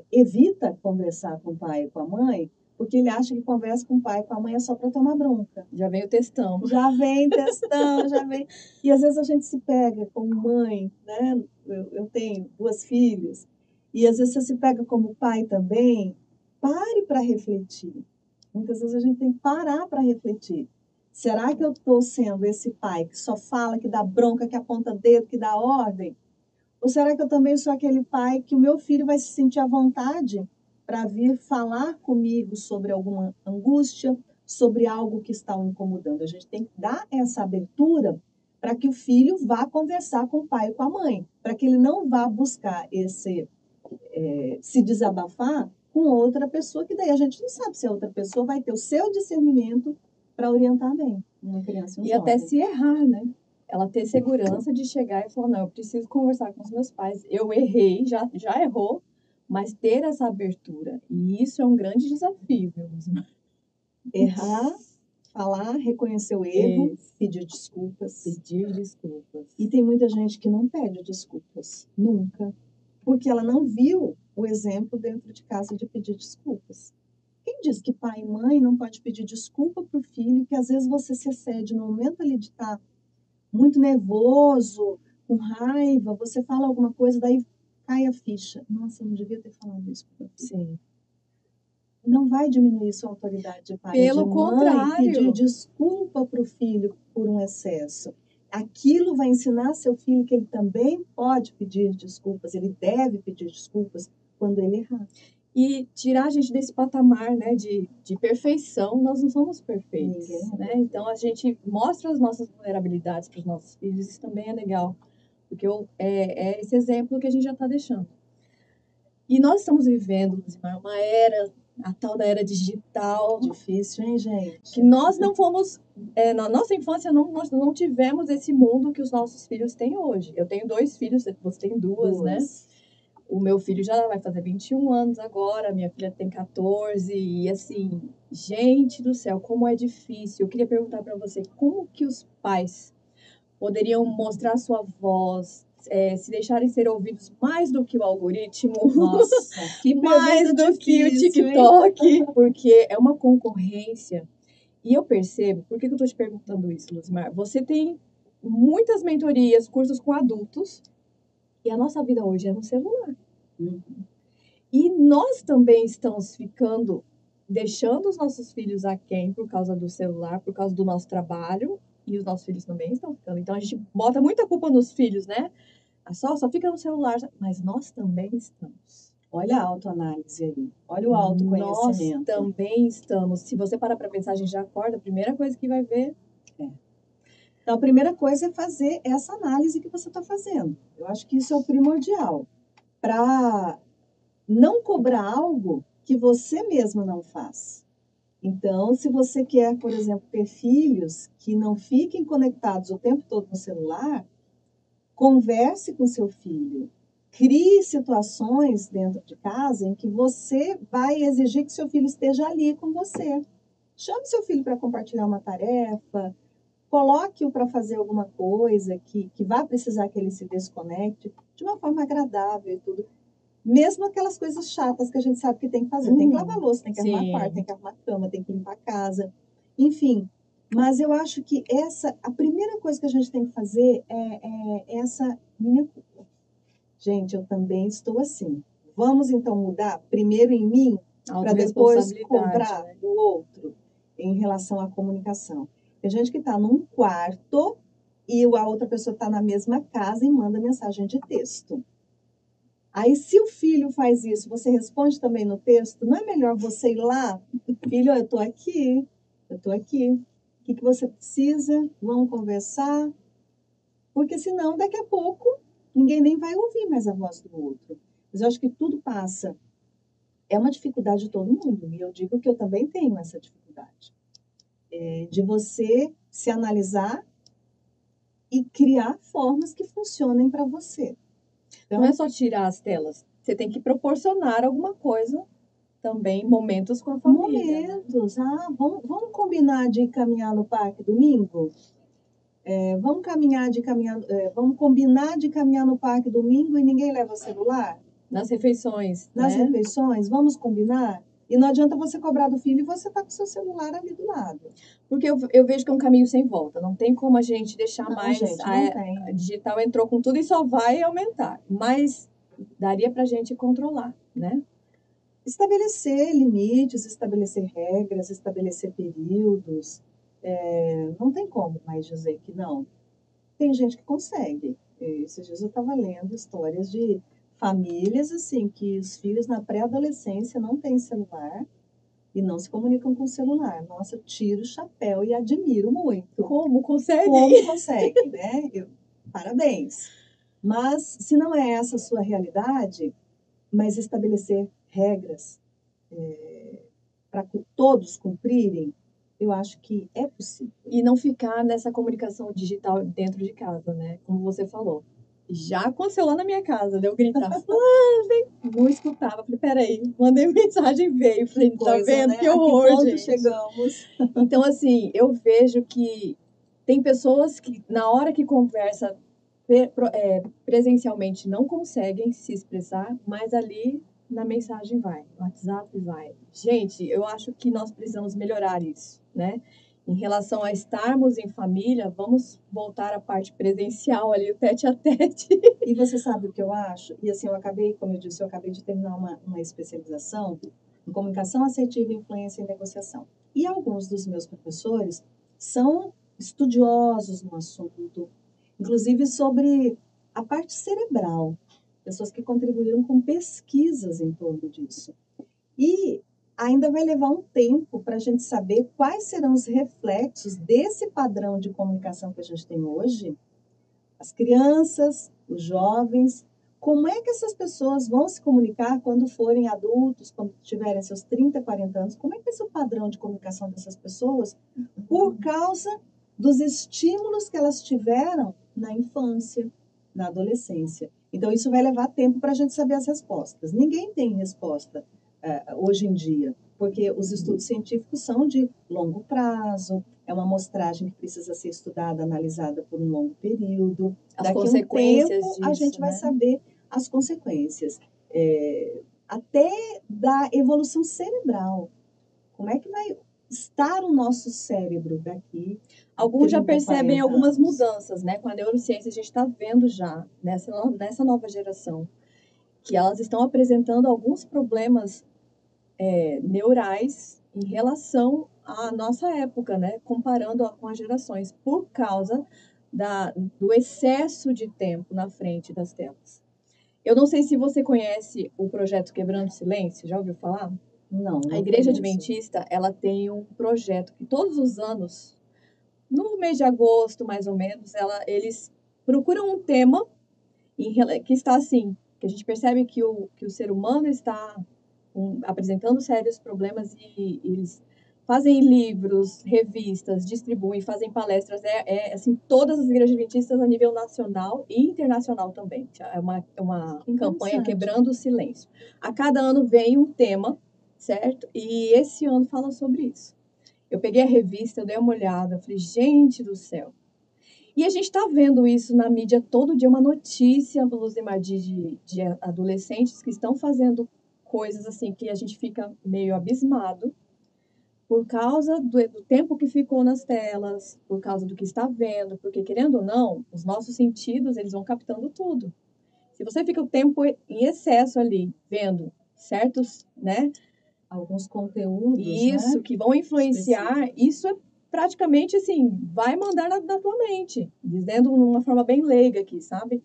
evita conversar com o pai e com a mãe, porque ele acha que conversa com o pai e com a mãe é só para tomar bronca. Já vem o textão. Já vem textão, já vem. E às vezes a gente se pega como mãe, né? Eu tenho 2 filhas, e às vezes você se pega como pai também. Pare para refletir. Muitas vezes a gente tem que parar para refletir. Será que eu estou sendo esse pai que só fala, que dá bronca, que aponta dedo, que dá ordem? Ou será que eu também sou aquele pai que o meu filho vai se sentir à vontade para vir falar comigo sobre alguma angústia, sobre algo que está o incomodando? A gente tem que dar essa abertura para que o filho vá conversar com o pai e com a mãe, para que ele não vá buscar se desabafar com outra pessoa, que daí a gente não sabe se a outra pessoa vai ter o seu discernimento para orientar bem uma criança e um E jovem. até se errar, né? Ela ter segurança de chegar e falar, não, eu preciso conversar com os meus pais. Eu errei, já errou, mas ter essa abertura. E isso é um grande desafio, viu, Luzmar? Errar, falar, reconhecer o erro, Isso. pedir desculpas. Pedir desculpas. E tem muita gente que não pede desculpas, nunca, porque ela não viu o exemplo dentro de casa de pedir desculpas. Quem diz que pai e mãe não pode pedir desculpa para o filho, que às vezes você se excede no momento ali de estar muito nervoso, com raiva, você fala alguma coisa, daí cai a ficha. Nossa, eu não devia ter falado isso para o filho. Sim. Não vai diminuir sua autoridade de pai e Pelo de mãe contrário. pedir desculpa para o filho por um excesso. Aquilo vai ensinar seu filho que ele também pode pedir desculpas, ele deve pedir desculpas quando ele errar. E tirar a gente desse patamar, né, de perfeição. Nós não somos perfeitos, Ninguém é né? Então, a gente mostra as nossas vulnerabilidades para os nossos filhos. Isso também é legal, porque é esse exemplo que a gente já está deixando. E nós estamos vivendo, Luzmar, uma era, a tal da era digital, Difícil, hein, gente? que nós não fomos, na nossa infância, nós não tivemos esse mundo que os nossos filhos têm hoje. Eu tenho 2 filhos, você tem duas, né? O meu filho já vai fazer 21 anos agora, minha filha tem 14, e assim, gente do céu, como é difícil. Eu queria perguntar para você, como que os pais poderiam mostrar sua voz, se deixarem ser ouvidos mais do que o algoritmo, Nossa, que mais pergunta do que o difícil, hein? TikTok, porque é uma concorrência. E eu percebo, por que eu estou te perguntando isso, Luzmar? Você tem muitas mentorias, cursos com adultos, e a nossa vida hoje é no celular. E nós também estamos deixando os nossos filhos aquém por causa do celular, por causa do nosso trabalho, e os nossos filhos também estão ficando. Então a gente bota muita culpa nos filhos, né? Só fica no celular, mas nós também estamos. Olha a autoanálise aí, olha o autoconhecimento. Nós também estamos. Se você parar para pensar, a gente já acorda, a primeira coisa que vai ver. Então, a primeira coisa é fazer essa análise que você está fazendo. Eu acho que isso é o primordial. Para não cobrar algo que você mesmo não faz. Então, se você quer, por exemplo, ter filhos que não fiquem conectados o tempo todo no celular, converse com seu filho. Crie situações dentro de casa em que você vai exigir que seu filho esteja ali com você. Chame seu filho para compartilhar uma tarefa, coloque-o para fazer alguma coisa que vai precisar que ele se desconecte de uma forma agradável e tudo. Mesmo aquelas coisas chatas que a gente sabe que tem que fazer. Tem que lavar louça, tem que arrumar quarto, tem que arrumar cama, tem que limpar a casa. Enfim, mas eu acho que a primeira coisa que a gente tem que fazer é essa minha culpa. Gente, eu também estou assim. Vamos então mudar primeiro em mim, para depois cobrar do outro em relação à comunicação. Tem gente que está num quarto e a outra pessoa está na mesma casa e manda mensagem de texto. Aí, se o filho faz isso, você responde também no texto, não é melhor você ir lá? Filho, eu estou aqui. O que você precisa? Vamos conversar? Porque senão, daqui a pouco, ninguém nem vai ouvir mais a voz do outro. Mas eu acho que tudo passa. É uma dificuldade de todo mundo. E eu digo que eu também tenho essa dificuldade. De você se analisar e criar formas que funcionem para você. Então, não é só tirar as telas. Você tem que proporcionar alguma coisa também, momentos com a família. Momentos. Né? Vamos combinar de caminhar no parque domingo? Vamos combinar de caminhar no parque domingo e ninguém leva o celular? Nas refeições. Nas refeições, vamos combinar? E não adianta você cobrar do filho e você tá com o seu celular ali do lado. Porque eu vejo que é um caminho sem volta. Não tem como a gente deixar mais. Gente, a digital entrou com tudo e só vai aumentar. Mas daria pra gente controlar, né? estabelecer limites, estabelecer regras, estabelecer períodos. Não tem como mais dizer que não. Tem gente que consegue. Esses dias eu estava lendo histórias de famílias assim que os filhos na pré-adolescência não têm celular e não se comunicam com o celular. Nossa, eu tiro o chapéu e admiro muito. Como consegue? Como consegue, né? Parabéns. Mas se não é essa a sua realidade, mas estabelecer regras para todos cumprirem, eu acho que é possível. E não ficar nessa comunicação digital dentro de casa, né? Como você falou. Já aconteceu lá na minha casa, de eu gritar, fulano, vem. Não escutava. Falei, peraí, mandei mensagem, veio. Falei, tá vendo? Né? Que horror, a que ponto gente. chegamos? Então, assim, eu vejo que tem pessoas que, na hora que conversa presencialmente, não conseguem se expressar, mas ali na mensagem vai, no WhatsApp vai. Gente, eu acho que nós precisamos melhorar isso, né? Em relação a estarmos em família, vamos voltar à parte presencial ali, o tete a tete. E você sabe o que eu acho? E assim, como eu disse, eu acabei de terminar uma especialização em comunicação assertiva, influência e negociação. E alguns dos meus professores são estudiosos no assunto, inclusive sobre a parte cerebral, pessoas que contribuíram com pesquisas em torno disso. E ainda vai levar um tempo para a gente saber quais serão os reflexos desse padrão de comunicação que a gente tem hoje, as crianças, os jovens, como é que essas pessoas vão se comunicar quando forem adultos, quando tiverem seus 30, 40 anos, como é que vai ser o padrão de comunicação dessas pessoas por causa dos estímulos que elas tiveram na infância, na adolescência. Então, isso vai levar tempo para a gente saber as respostas. Ninguém tem resposta hoje em dia, porque os estudos científicos são de longo prazo, é uma amostragem que precisa ser estudada, analisada por um longo período. As Daqui a um consequências tempo, disso, a gente vai né? saber as consequências, até da evolução cerebral. Como é que vai estar o nosso cérebro daqui? Alguns já 30, percebem 40 algumas anos. mudanças, né? Com a neurociência, a gente está vendo já, nessa nova geração, que elas estão apresentando alguns problemas neurais em relação à nossa época, né? Comparando com as gerações, por causa do excesso de tempo na frente das telas. Eu não sei se você conhece o projeto Quebrando o Silêncio, já ouviu falar? Não, A não Igreja conheço. Adventista, ela tem um projeto que todos os anos, no mês de agosto, mais ou menos, eles procuram um tema que está assim, que a gente percebe que o ser humano está apresentando sérios problemas e eles fazem livros, revistas, distribuem, fazem palestras, assim, todas as igrejas adventistas a nível nacional e internacional também. É uma campanha quebrando o silêncio. A cada ano vem um tema, certo? E esse ano fala sobre isso. Eu peguei a revista, eu dei uma olhada, falei, gente do céu. E a gente está vendo isso na mídia todo dia, uma notícia, Luz de adolescentes que estão fazendo coisas assim que a gente fica meio abismado por causa do tempo que ficou nas telas, por causa do que está vendo, porque querendo ou não, os nossos sentidos, eles vão captando tudo. Se você fica o tempo em excesso ali, vendo certos, né? Alguns conteúdos, isso, né? que vão influenciar, isso é praticamente assim, vai mandar na tua mente, dizendo de uma forma bem leiga aqui, sabe?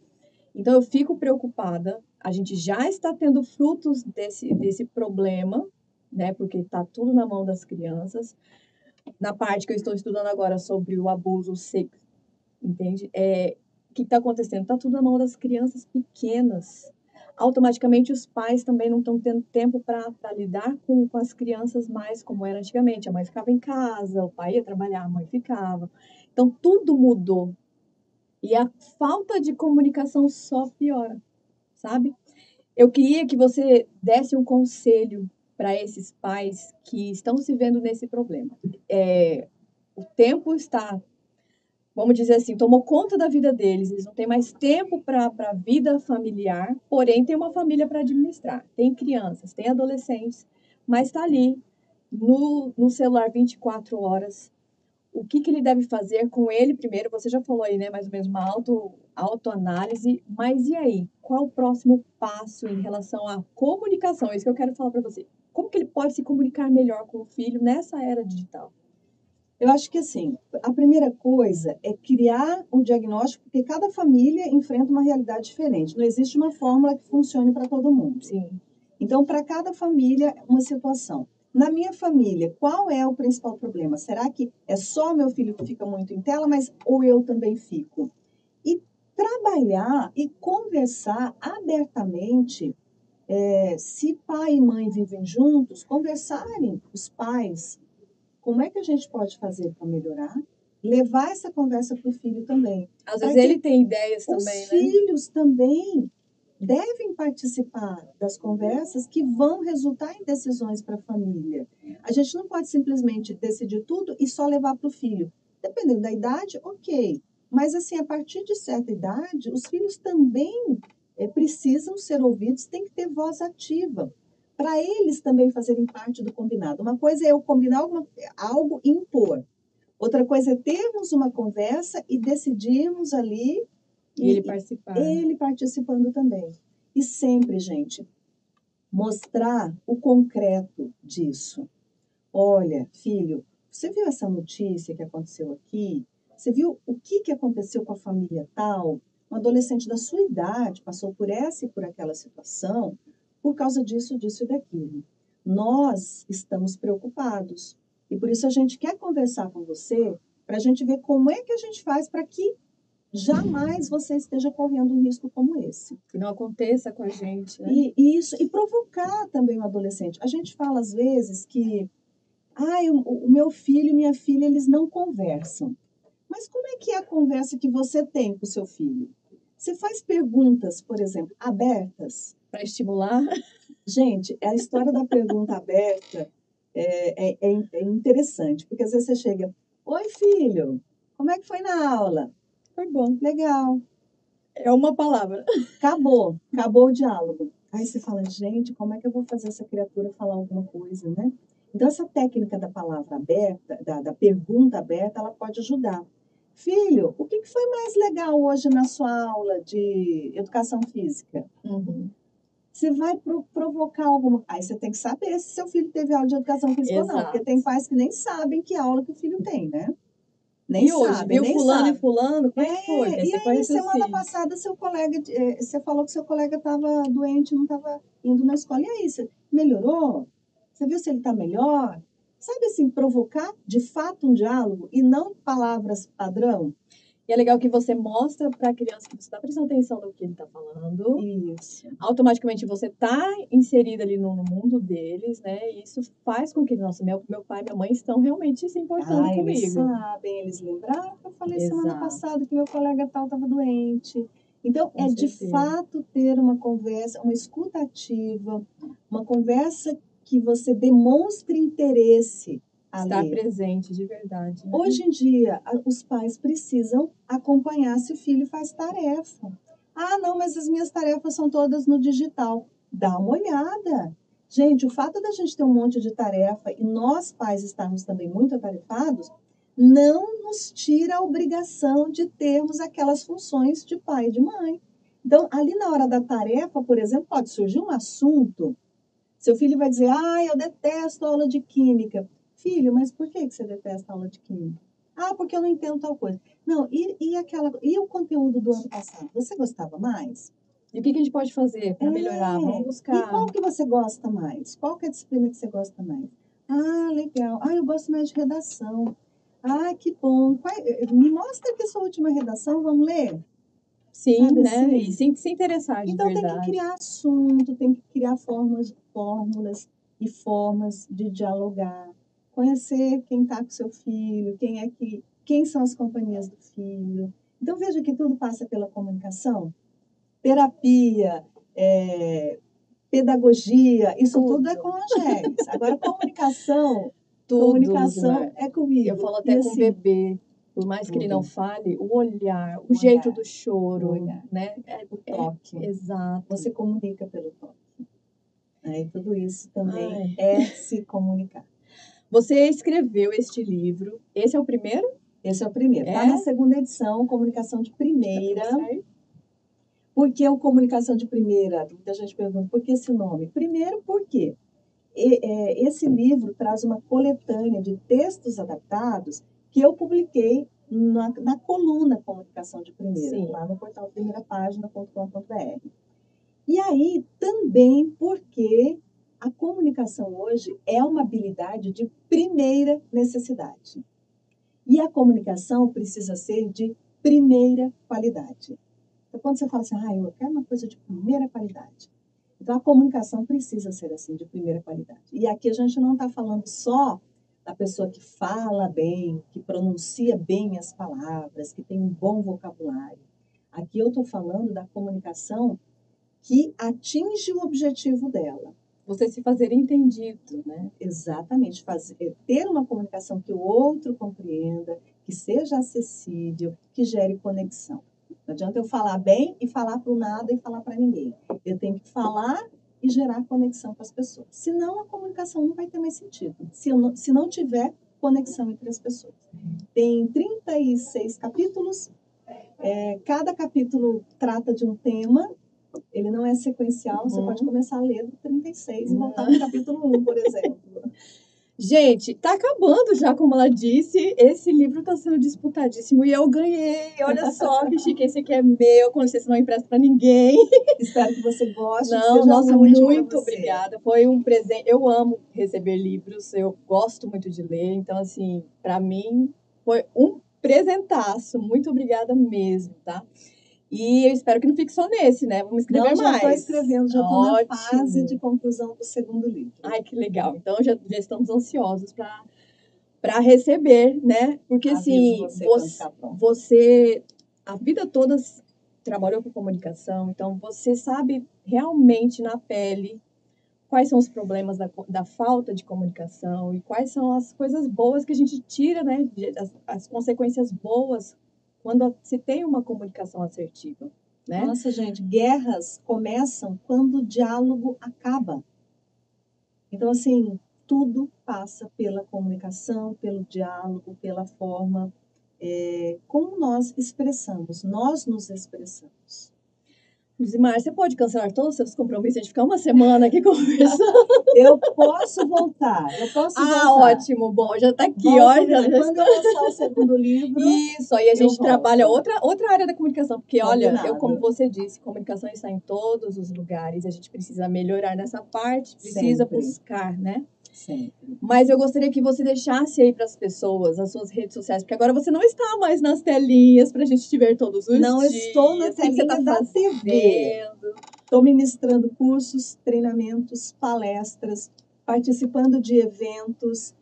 Então eu fico preocupada, a gente já está tendo frutos desse problema, né? Porque está tudo na mão das crianças. Na parte que eu estou estudando agora sobre o abuso sexual, entende? O que está acontecendo? Está tudo na mão das crianças pequenas. Automaticamente os pais também não estão tendo tempo para lidar com as crianças mais como era antigamente. A mãe ficava em casa, o pai ia trabalhar, a mãe ficava. Então tudo mudou. E a falta de comunicação só piora, sabe? Eu queria que você desse um conselho para esses pais que estão se vendo nesse problema. O tempo está, vamos dizer assim, tomou conta da vida deles, eles não têm mais tempo para a vida familiar, porém tem uma família para administrar, tem crianças, tem adolescentes, mas está ali no celular 24 horas. o que que ele deve fazer com ele primeiro? Você já falou aí, né, mais ou menos uma autoanálise, mas e aí? Qual o próximo passo em relação à comunicação? É isso que eu quero falar para você. Como que ele pode se comunicar melhor com o filho nessa era digital? Eu acho que assim, a primeira coisa é criar um diagnóstico, porque cada família enfrenta uma realidade diferente. Não existe uma fórmula que funcione para todo mundo. Sim. Então, para cada família, uma situação. Na minha família, qual é o principal problema? Será que é só meu filho que fica muito em tela, mas ou eu também fico? E trabalhar e conversar abertamente, se pai e mãe vivem juntos, conversarem os pais, como é que a gente pode fazer para melhorar? Levar essa conversa para o filho também. Às Para vezes que ele tem ideias os também, né? filhos também devem participar das conversas que vão resultar em decisões para a família. A gente não pode simplesmente decidir tudo e só levar para o filho. Dependendo da idade, ok. Mas, assim, a partir de certa idade, os filhos também precisam ser ouvidos, tem que ter voz ativa, para eles também fazerem parte do combinado. Uma coisa é eu combinar algo e impor. Outra coisa é termos uma conversa e decidirmos ali E ele participar. ele participando também. E sempre, gente, mostrar o concreto disso. Olha, filho, você viu essa notícia que aconteceu aqui? Você viu o que aconteceu com a família tal? Um adolescente da sua idade passou por essa e por aquela situação por causa disso, disso e daquilo. Nós estamos preocupados. E por isso a gente quer conversar com você para a gente ver como é que a gente faz para que jamais você esteja correndo um risco como esse. Que não aconteça com a gente, né? E provocar também o adolescente. A gente fala às vezes que o meu filho e minha filha, eles não conversam. Mas como é que é a conversa que você tem com o seu filho? Você faz perguntas, por exemplo, abertas. Para estimular. Gente, a história da pergunta aberta é interessante, porque às vezes você chega, oi filho, como é que foi na aula? Foi bom. Legal. É uma palavra. Acabou o diálogo. Aí você fala, gente, como é que eu vou fazer essa criatura falar alguma coisa, né? Então, essa técnica da palavra aberta, da pergunta aberta, ela pode ajudar. Filho, o que foi mais legal hoje na sua aula de educação física? Uhum. Você vai provocar alguma... Aí você tem que saber se seu filho teve aula de educação física ou não, porque tem pais que nem sabem que aula que o filho tem, né? Nem e hoje, sabem, viu nem fulano sabem. e fulano? Como é que foi? E aí, semana passada, seu colega, você falou que seu colega estava doente, não estava indo na escola. E aí, você melhorou? Você viu se ele está melhor? Sabe assim, provocar de fato um diálogo e não palavras padrão? E é legal que você mostra para a criança que você está prestando atenção no que ele está falando. Isso. Automaticamente você está inserida ali no mundo deles, né? E isso faz com que, nossa, meu pai e minha mãe estão realmente se importando comigo. Eles sabem, eles lembraram que eu falei semana passada que meu colega tal estava doente. Então, Com de certeza. fato ter uma conversa, uma escuta ativa, uma conversa que você demonstre interesse Estar ali. presente de verdade. Né? Hoje em dia, os pais precisam acompanhar se o filho faz tarefa. Ah, não, mas as minhas tarefas são todas no digital. Dá uma olhada. Gente, o fato da gente ter um monte de tarefa e nós pais estarmos também muito atarefados, não nos tira a obrigação de termos aquelas funções de pai e de mãe. Então, ali na hora da tarefa, por exemplo, pode surgir um assunto. Seu filho vai dizer, eu detesto a aula de química. Filho, mas por que você detesta a aula de química? Porque eu não entendo tal coisa. Não, e o conteúdo do ano passado? Você gostava mais? E o que a gente pode fazer para melhorar? Vamos buscar. E qual que você gosta mais? Qual que é a disciplina que você gosta mais? Legal. Eu gosto mais de redação. Que bom. Me mostra aqui sua última redação, vamos ler? Sim, sabe, né? Assim? E se interessar de então, verdade. Então, tem que criar assunto, tem que criar fórmulas e formas de dialogar. Conhecer quem está com seu filho, quem são as companhias do filho. Então, veja que tudo passa pela comunicação. Terapia, pedagogia, isso tudo é com a Angélica. Agora, comunicação é comigo. Eu falo até com o bebê. Por mais que ele não fale, o olhar, o jeito do choro, né? O toque. Exato. Você comunica pelo toque. E tudo isso também é se comunicar. Você escreveu este livro. Esse é o primeiro? Esse é o primeiro. Está É? na segunda edição, Comunicação de Primeira. Sei. Por que o Comunicação de Primeira? Muita gente pergunta, por que esse nome? Primeiro, porque esse livro traz uma coletânea de textos adaptados que eu publiquei na coluna Comunicação de Primeira, Sim. lá no portal primeirapagina.com.br. E aí, também porque a comunicação hoje é uma habilidade de primeira necessidade. E a comunicação precisa ser de primeira qualidade. Então, quando você fala assim, eu quero uma coisa de primeira qualidade. Então, a comunicação precisa ser assim, de primeira qualidade. E aqui a gente não está falando só da pessoa que fala bem, que pronuncia bem as palavras, que tem um bom vocabulário. Aqui eu estou falando da comunicação que atinge o objetivo dela. Você se fazer entendido, né? Exatamente, ter uma comunicação que o outro compreenda, que seja acessível, que gere conexão. Não adianta eu falar bem e falar para o nada e falar para ninguém. Eu tenho que falar e gerar conexão com as pessoas. Senão, a comunicação não vai ter mais sentido. Se não tiver conexão entre as pessoas. Tem 36 capítulos. Cada capítulo trata de um tema. Ele não é sequencial. Você pode começar a ler do 36 e voltar no capítulo 1, por exemplo. Gente, tá acabando já, como ela disse. Esse livro tá sendo disputadíssimo e eu ganhei. Olha só que chique, esse aqui é meu. Com licença, não empresto pra ninguém. Espero que você goste. Não, seja nossa, útil muito pra você. obrigada. Foi um presente. Eu amo receber livros, eu gosto muito de ler. Então, assim, pra mim foi um presentaço. Muito obrigada mesmo, tá? E eu espero que não fique só nesse, né? Vamos escrever Não, já mais. estou escrevendo, já estou na Ótimo. fase de conclusão do segundo livro. Ai, que legal. Então, já estamos ansiosos para receber, né? Porque, assim, você a vida toda trabalhou com comunicação, então você sabe realmente na pele quais são os problemas da falta de comunicação e quais são as coisas boas que a gente tira, né? As consequências boas quando se tem uma comunicação assertiva, né? Nossa, gente, guerras começam quando o diálogo acaba. Então, assim, tudo passa pela comunicação, pelo diálogo, pela forma como nós expressamos, nós nos expressamos. Luzimar, você pode cancelar todos os seus compromissos e a gente ficar uma semana aqui conversando? Eu posso voltar, voltar. Ótimo, bom, já tá aqui, olha. Quando eu lançar o segundo livro... Isso, aí a gente trabalha outra área da comunicação, porque Combinado. olha, como você disse, comunicação está em todos os lugares, a gente precisa melhorar nessa parte, precisa buscar, né? Sempre. Mas eu gostaria que você deixasse aí para as pessoas as suas redes sociais, porque agora você não está mais nas telinhas para a gente te ver todos os dias. Não estou na telinha da TV. Estou ministrando cursos, treinamentos, palestras, participando de eventos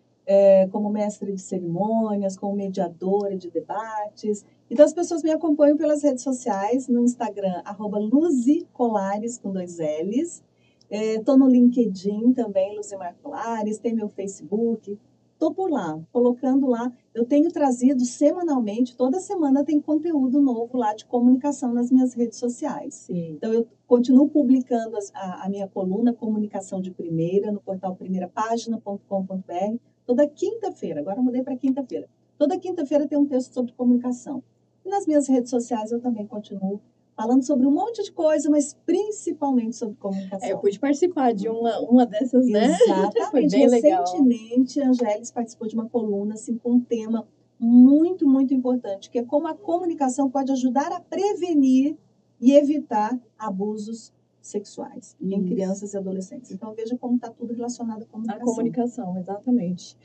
como mestre de cerimônias, como mediadora de debates. Então, as pessoas me acompanham pelas redes sociais, no Instagram, @luzicolares, com 2 L's. Estou no LinkedIn também, Luzimar Colares, tem meu Facebook. Estou por lá, colocando lá. Eu tenho trazido semanalmente, toda semana tem conteúdo novo lá de comunicação nas minhas redes sociais. Sim. Então, eu continuo publicando a minha coluna Comunicação de Primeira no portal primeirapagina.com.br. Toda quinta-feira, agora mudei para quinta-feira. Toda quinta-feira tem um texto sobre comunicação. E nas minhas redes sociais eu também continuo falando sobre um monte de coisa, mas principalmente sobre comunicação. Eu pude participar de uma dessas, né? Exatamente. Foi bem legal. Recentemente, a Angélis participou de uma coluna assim, com um tema muito, muito importante, que é como a comunicação pode ajudar a prevenir e evitar abusos sexuais em crianças e adolescentes. Então, veja como está tudo relacionado à comunicação. A comunicação, exatamente.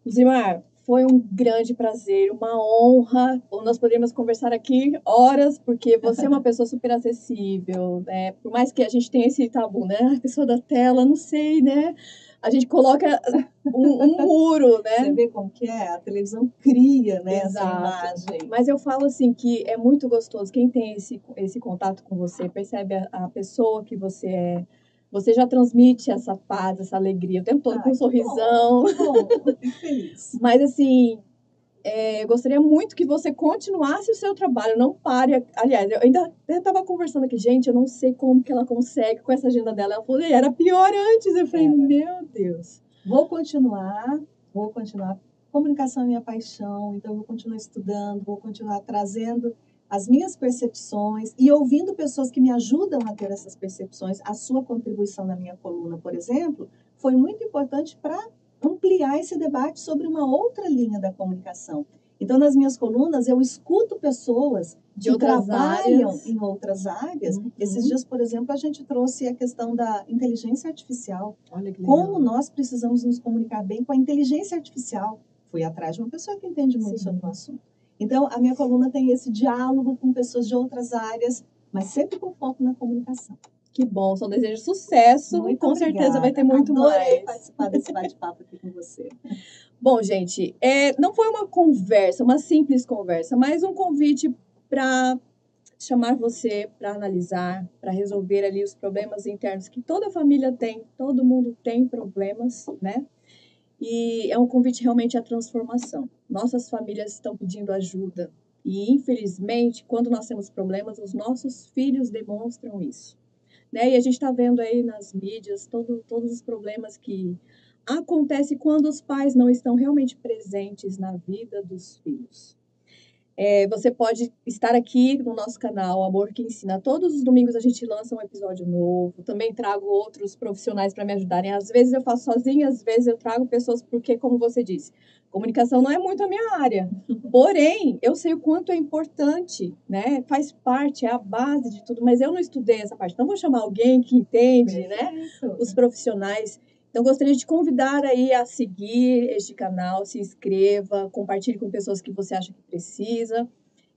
Luzimar, foi um grande prazer, uma honra. Nós poderíamos conversar aqui horas, porque você é uma pessoa super acessível, né? Por mais que a gente tenha esse tabu, né? A pessoa da tela, não sei, né? A gente coloca um muro, né? Você vê como que é? A televisão cria, né, Exato. essa imagem. Mas eu falo assim que é muito gostoso. Quem tem esse contato com você, percebe a pessoa que você é. Você já transmite essa paz, essa alegria o tempo todo com um sorrisão. Que bom, fico feliz. Mas assim, eu gostaria muito que você continuasse o seu trabalho, não pare. Aliás, eu ainda estava conversando aqui, gente, eu não sei como que ela consegue com essa agenda dela. Ela falou, era pior antes. Eu falei, meu Deus. Vou continuar vou continuar. Comunicação é minha paixão, então eu vou continuar estudando, vou continuar trazendo as minhas percepções e ouvindo pessoas que me ajudam a ter essas percepções. A sua contribuição na minha coluna, por exemplo, foi muito importante para ampliar esse debate sobre uma outra linha da comunicação. Então, nas minhas colunas, eu escuto pessoas que trabalham em outras áreas. Esses dias, por exemplo, a gente trouxe a questão da inteligência artificial. Olha que legal. Como nós precisamos nos comunicar bem com a inteligência artificial. Fui atrás de uma pessoa que entende muito sobre o assunto. Então, a minha coluna tem esse diálogo com pessoas de outras áreas, mas sempre com foco na comunicação. Que bom, só desejo sucesso. Muito com obrigada. Certeza vai ter muito Adorei mais. participar desse bate-papo aqui com você. Bom, gente, não foi uma conversa, uma simples conversa, mas um convite para chamar você para analisar, para resolver ali os problemas internos que toda família tem, todo mundo tem problemas, né? E é um convite realmente à transformação. Nossas famílias estão pedindo ajuda e, infelizmente, quando nós temos problemas, os nossos filhos demonstram isso, né? E a gente está vendo aí nas mídias todos os problemas que acontecem quando os pais não estão realmente presentes na vida dos filhos. Você pode estar aqui no nosso canal Amor que Ensina. Todos os domingos a gente lança um episódio novo. Também trago outros profissionais para me ajudarem. Às vezes eu faço sozinha, às vezes eu trago pessoas, porque, como você disse, comunicação não é muito a minha área. Porém, eu sei o quanto é importante, né? Faz parte, é a base de tudo, mas eu não estudei essa parte. Então, vou chamar alguém que entende, né? Os profissionais. Então, gostaria de convidar aí a seguir este canal, se inscreva, compartilhe com pessoas que você acha que precisa.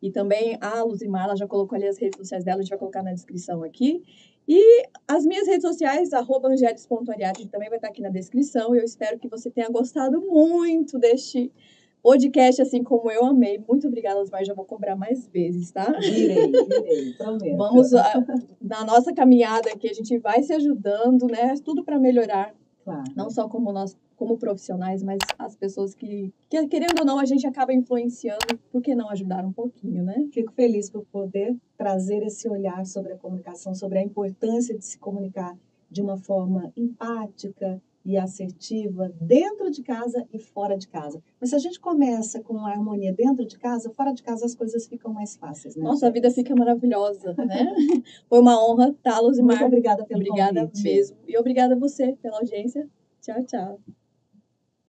E também a Luzimar, ela já colocou ali as redes sociais dela, a gente vai colocar na descrição aqui. E as minhas redes sociais, @angelis.ariadne, também vai estar aqui na descrição. Eu espero que você tenha gostado muito deste podcast, assim como eu amei. Muito obrigada, Luzimar, já vou cobrar mais vezes, tá? Virei, prometo. Vamos, na nossa caminhada aqui, a gente vai se ajudando, né? Tudo para melhorar. Claro. Não só como nós, como profissionais, mas as pessoas que, querendo ou não, a gente acaba influenciando, por que não ajudar um pouquinho, né? Fico feliz por poder trazer esse olhar sobre a comunicação, sobre a importância de se comunicar de uma forma empática e assertiva dentro de casa e fora de casa. Mas se a gente começa com a harmonia dentro de casa, fora de casa as coisas ficam mais fáceis, né? Nossa, a vida fica maravilhosa, né? Foi uma honra, tá, Luzimar? Muito obrigada pelo convite. Obrigada mesmo. E obrigada a você pela audiência. Tchau, tchau.